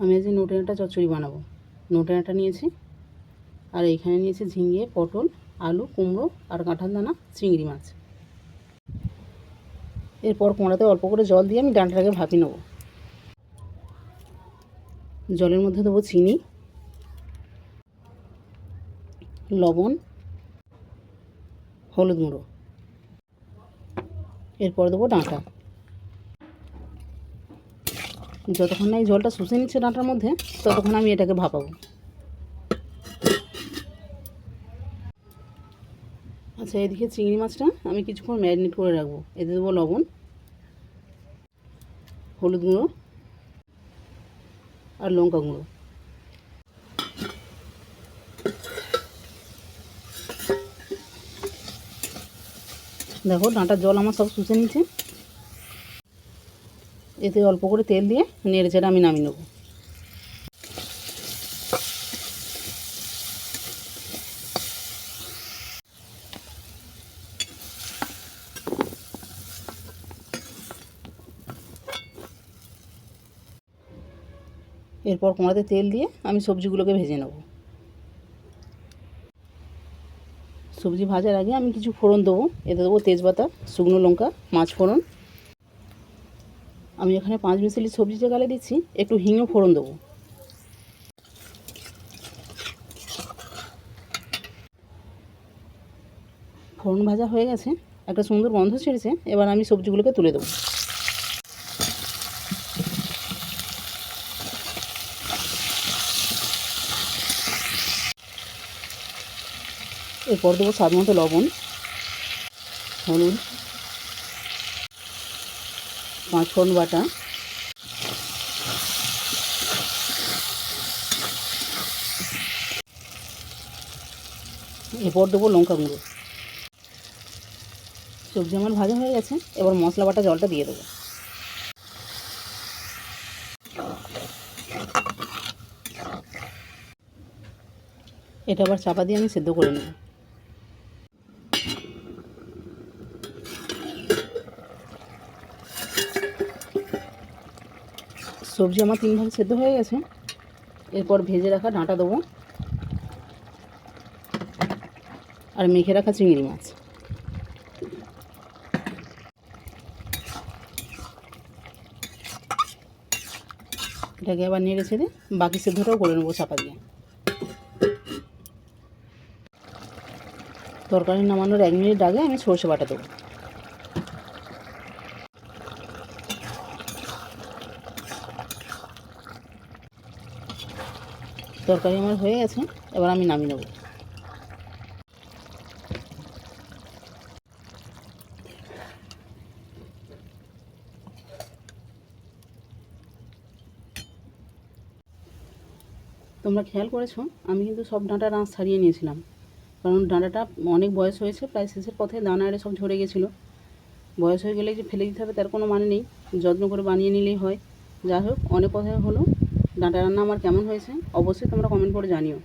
আমি আজ নোটে ডাঁটা চচ্চড়ি বানাবো। নোটে ডাঁটা নিয়েছি, আর এইখানে নিয়েছি ঝিঙে, পটল, আলু, কুমড়ো আর কাঁঠাল দানা, চিংড়ি মাছ। এরপর কড়াতে অল্প করে জল দিয়ে আমি ডাঁটাটাকে ভাপিয়ে নেব। জলের মধ্যে দেবো চিনি, লবণ, হলুদ গুঁড়ো। এরপর দেবো ডাঁটা। যতক্ষণ না এই জলটা শুষে নিচ্ছে ডাঁটার মধ্যে, ততক্ষণ আমি এটাকে ভাপাবো। আচ্ছা, এদিকে চিংড়ি মাছটা আমি কিছুক্ষণ ম্যারিনেট করে রাখবো। এতে দেবো লবণ, হলুদ গুঁড়ো আর লঙ্কা গুঁড়ো। দেখো ডাঁটার জল আমার সব শুষে নিচ্ছে। এতে অল্প করে তেল দিয়ে নেড়ে চেড়ে আমি নামিয়ে নেব। এরপর কড়াতে তেল দিয়ে আমি সবজিগুলোকে ভেজে নেব। সবজি ভাজার আগে আমি কিছু ফোড়ন দেবো। এতে দেবো তেজপাতা, শুকনো লঙ্কা, মাছ ফোড়ন। আমি এখানে 5 মিশালি সবজি যে গালে দিচ্ছি, একটু হিংও ফোড়ন দেবো। ফোড়ন ভাজা হয়ে গেছে, একটা সুন্দর গন্ধ ছেড়েছে। এবার আমি সবজিগুলোকে তুলে দেবো। এরপর দেবো স্বাদ মতো লবণ, হলুদ, পাঁচ ফোড়ন বাটা, এরপর দেবো লঙ্কা গুঁড়ো। সবজি আমার ভাজা হয়ে গেছে, এবার মশলা বাটা জলটা দিয়ে দেবো। এটা আবার চাপা দিয়ে আমি সেদ্ধ করে নেব। সবজি আমার 3 ভাগ সেদ্ধ হয়ে গেছে। এরপর ভেজে রাখা ডাঁটা দেবো আর মেখে রাখা চিংড়ি মাছ। এটাকে আবার নেড়ে ছেড়ে বাকি সেদ্ধটাও করে নেবো চাপা দিয়ে। তরকারি নামানোর 1 মিনিট আগে আমি সরষে বাটা দেবো। তরকারি আমার হয়ে গেছে, এবার আমি নামিয়ে নেব। তোমরা খেয়াল করেছো, আমি কিন্তু সব ডাঁটার আঁশ ছাড়িয়ে নিয়েছিলাম, কারণ ডাঁটাটা অনেক বয়স হয়েছে, প্রায় শেষের পথে দানা আরে সব ঝরে গেছিলো। বয়স হয়ে গেলে যে ফেলে দিতে হবে তার কোনো মানে নেই, যত্ন করে বানিয়ে নিলেই হয়। যাই হোক, অনেক কথা হলো। ডাঁটা রান্না আমার কেমন হয়েছে অবশ্যই তোমরা কমেন্ট করে জানিও।